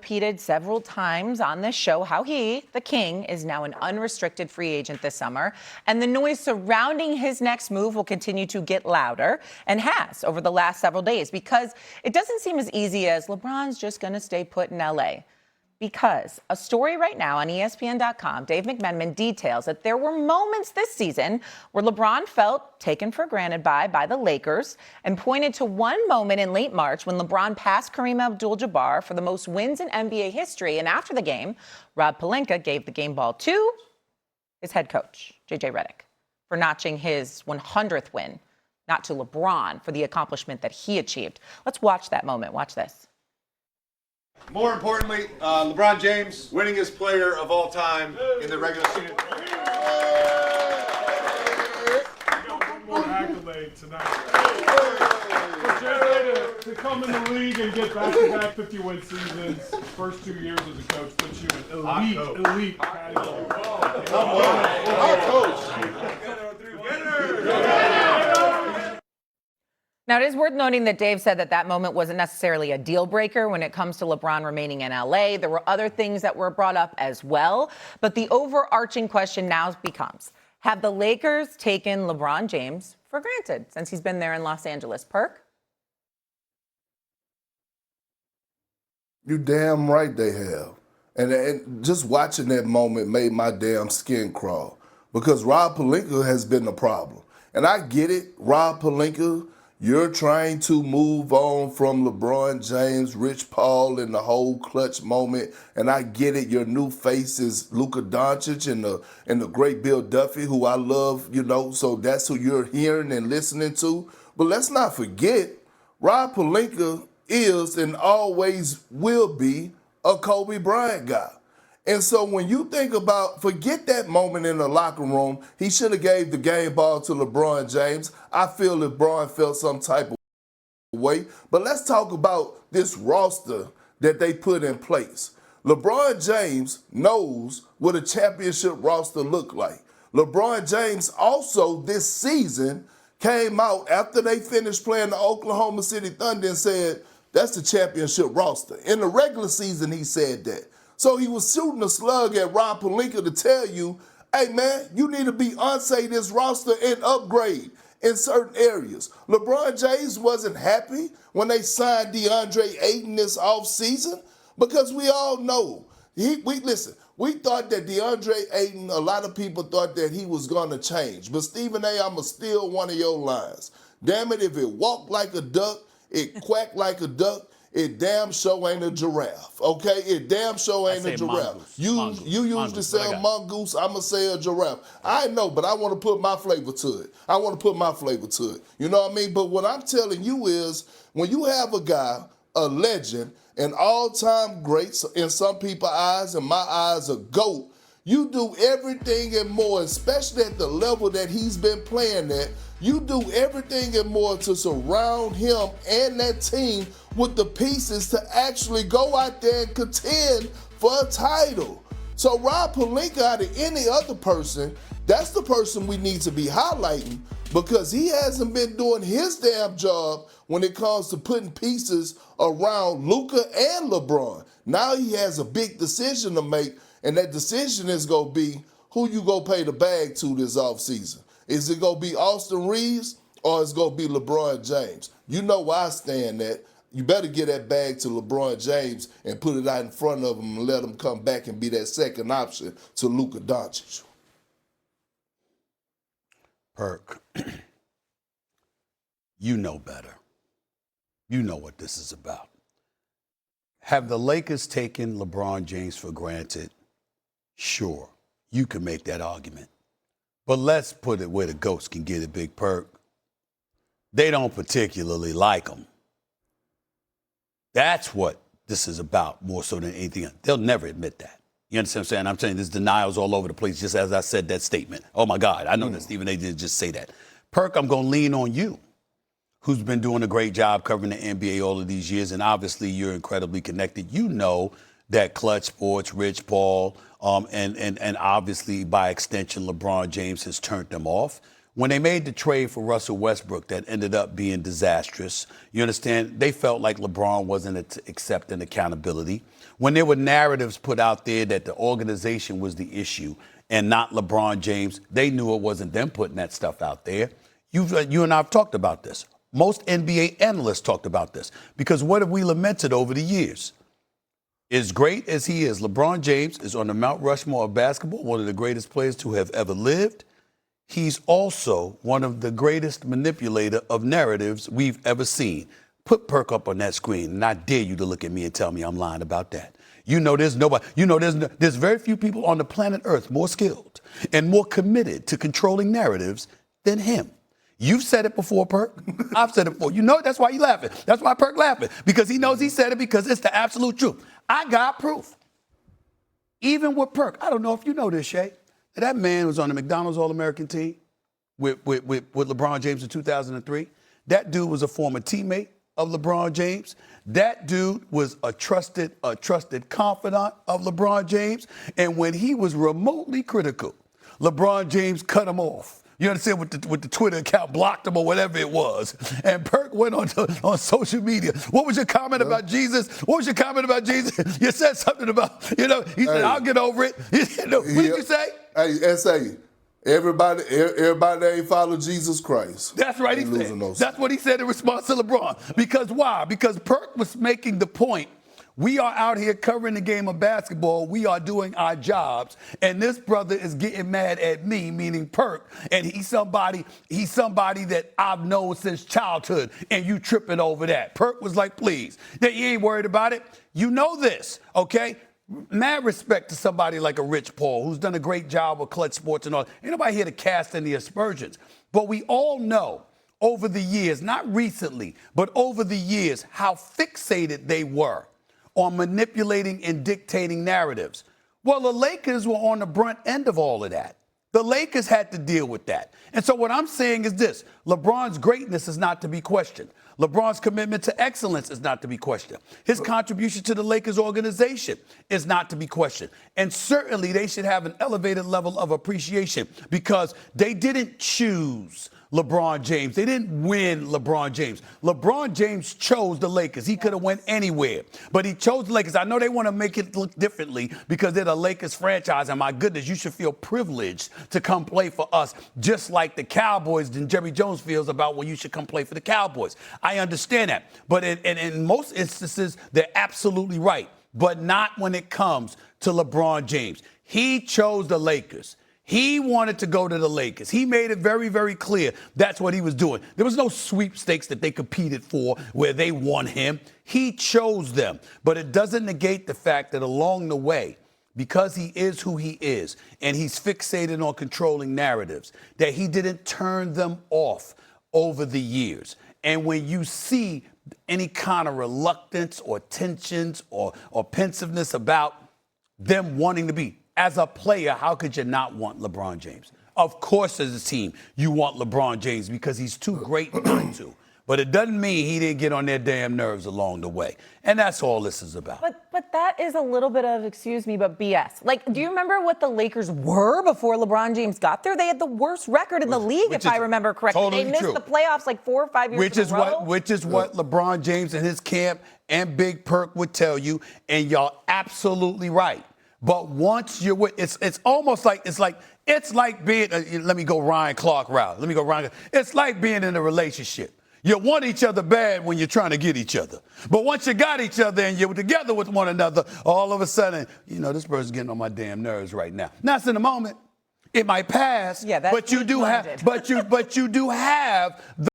repeated several times on this show how he, the king, is now an unrestricted free agent this summer. And the noise surrounding his next move will continue to get louder, and has over the last several days, because it doesn't seem as easy as LeBron's just going to stay put in LA. Because a story right now on ESPN.com, Dave McMenamin details that there were moments this season where LeBron felt taken for granted by the Lakers, and pointed to one moment in late March when LeBron passed Kareem Abdul-Jabbar for the most wins in NBA history. And after the game, Rob Pelinka gave the game ball to his head coach, J.J. Redick, for notching his 100th win, not to LeBron for the accomplishment that he achieved. Let's watch that moment. Watch this. More importantly, LeBron James, winningest player of all time in the regular season. We got one more accolade tonight. For JJ to come in the league and get back-to-back 50-win seasons, first 2 years as a coach puts you in elite category. Our coach. Now, it is worth noting that Dave said that moment wasn't necessarily a deal breaker when it comes to LeBron remaining in LA. There were other things that were brought up as well. But the overarching question now becomes, have the Lakers taken LeBron James for granted since he's been there in Los Angeles? Perk? You damn right they have. And just watching that moment made my damn skin crawl, because Rob Pelinka has been the problem. And I get it, Rob Pelinka. You're trying to move on from LeBron James, Rich Paul, and the whole clutch moment. And I get it. Your new face is Luka Doncic and the great Bill Duffy, who I love, so that's who you're hearing and listening to. But let's not forget, Rob Pelinka is and always will be a Kobe Bryant guy. And so when you think about, forget that moment in the locker room, he should have gave the game ball to LeBron James. I feel LeBron felt some type of way. But let's talk about this roster that they put in place. LeBron James knows what a championship roster look like. LeBron James also this season came out after they finished playing the Oklahoma City Thunder and said, that's the championship roster. In the regular season, he said that. So he was shooting a slug at Rob Pelinka to tell you, hey, man, you need to be unsay this roster and upgrade in certain areas. LeBron James wasn't happy when they signed DeAndre Ayton this offseason, because we all know, we thought that DeAndre Ayton, a lot of people thought that he was going to change. But Stephen A., I'm going to steal one of your lines. Damn it, if it walked like a duck, it quacked like a duck, it damn sure ain't a giraffe, okay? It damn sure ain't a giraffe. You usually say a mongoose, I'm going to say a giraffe. I know, but I want to put my flavor to it. You know what I mean? But what I'm telling you is, when you have a guy, a legend, an all-time great, in some people's eyes, in my eyes, a GOAT, you do everything and more, especially at the level that he's been playing at. You do everything and more to surround him and that team with the pieces to actually go out there and contend for a title. So Rob Pelinka, out of any other person, that's the person we need to be highlighting, because he hasn't been doing his damn job when it comes to putting pieces around Luka and LeBron. Now he has a big decision to make, and that decision is going to be who you going to pay the bag to this offseason. Is it going to be Austin Reeves or is it going to be LeBron James? You know where I stand at. You better get that bag to LeBron James and put it out in front of him and let him come back and be that second option to Luka Doncic. Perk, you know better. You know what this is about. Have the Lakers taken LeBron James for granted? Sure, you can make that argument. But let's put it where the GOATs can get it, Big Perk. They don't particularly like him. That's what this is about more so than anything else. They'll never admit that. You understand what I'm saying? I'm saying there's denials all over the place, just as I said that statement. Oh, my God, I know that Stephen A. didn't just say that. Perk, I'm going to lean on you, who's been doing a great job covering the NBA all of these years, and obviously you're incredibly connected. You know that Clutch Sports, Rich Paul, and obviously by extension LeBron James has turned them off. When they made the trade for Russell Westbrook that ended up being disastrous, you understand, they felt like LeBron wasn't accepting accountability. when there were narratives put out there that the organization was the issue and not LeBron James, they knew it wasn't them putting that stuff out there. You and I have talked about this. Most NBA analysts talked about this because what have we lamented over the years? As great as he is, LeBron James is on the Mount Rushmore of basketball, one of the greatest players to have ever lived. He's also one of the greatest manipulator of narratives we've ever seen. Put Perk up on that screen, and I dare you to look at me and tell me I'm lying about that. You know there's nobody, there's very few people on the planet Earth more skilled and more committed to controlling narratives than him. You've said it before, Perk. I've said it before. You know that's why you laughing. That's why Perk laughing, because he knows he said it because it's the absolute truth. I got proof. Even with Perk, I don't know if you know this, Shay. That man was on the McDonald's All-American team with LeBron James in 2003. That dude was a former teammate of LeBron James. That dude was a trusted confidant of LeBron James. And when he was remotely critical, LeBron James cut him off. You understand, with the Twitter account, blocked him or whatever it was. And Perk went on social media. What was your comment about Jesus? What was your comment about Jesus? You said something about, he said, I'll get over it. What did you say? Hey, S.A., everybody that ain't follow Jesus Christ. That's right, he said. That's what he said in response to LeBron. Because why? Because Perk was making the point, we are out here covering the game of basketball. We are doing our jobs. And this brother is getting mad at me, meaning Perk. And he's somebody that I've known since childhood. And you tripping over that. Perk was like, please. That you ain't worried about it. You know this, okay? Mad respect to somebody like a Rich Paul, who's done a great job with Clutch Sports and all. Ain't nobody here to cast any aspersions. But we all know over the years, not recently, but over the years, how fixated they were on manipulating and dictating narratives. Well, the Lakers were on the brunt end of all of that. The Lakers had to deal with that. And so what I'm saying is this: LeBron's greatness is not to be questioned. LeBron's commitment to excellence is not to be questioned. His contribution to the Lakers organization is not to be questioned. And certainly they should have an elevated level of appreciation because they didn't choose LeBron James. They didn't win LeBron James. LeBron James chose the Lakers. He could have went anywhere, but he chose the Lakers. I know they want to make it look differently because they're the Lakers franchise, and my goodness, you should feel privileged to come play for us, just like the Cowboys and Jerry Jones feels about, well, you should come play for the Cowboys. I understand that, but in most instances, they're absolutely right, but not when it comes to LeBron James. He chose the Lakers. He wanted to go to the Lakers. He made it very, very clear that's what he was doing. There was no sweepstakes that they competed for where they won him. He chose them. But it doesn't negate the fact that along the way, because he is who he is and he's fixated on controlling narratives, that he didn't turn them off over the years. And when you see any kind of reluctance or tensions or pensiveness about them wanting to be, as a player, how could you not want LeBron James? Of course, as a team, you want LeBron James because he's too great not to. But it doesn't mean he didn't get on their damn nerves along the way. And that's all this is about. But that is a little bit of, excuse me, but BS. Like, do you remember what the Lakers were before LeBron James got there? They had the worst record in the league, if I remember correctly. Totally they missed true. the playoffs like 4 or 5 years in a row. Which is what LeBron James and his camp and Big Perk would tell you. And y'all absolutely right. But once you're with, it's almost like, it's like being, let me go Ryan Clark route. It's like being in a relationship. You want each other bad when you're trying to get each other. But once you got each other and you're together with one another, all of a sudden, this person's getting on my damn nerves right now. Now, it's in the moment. It might pass, Yeah, that's but you do have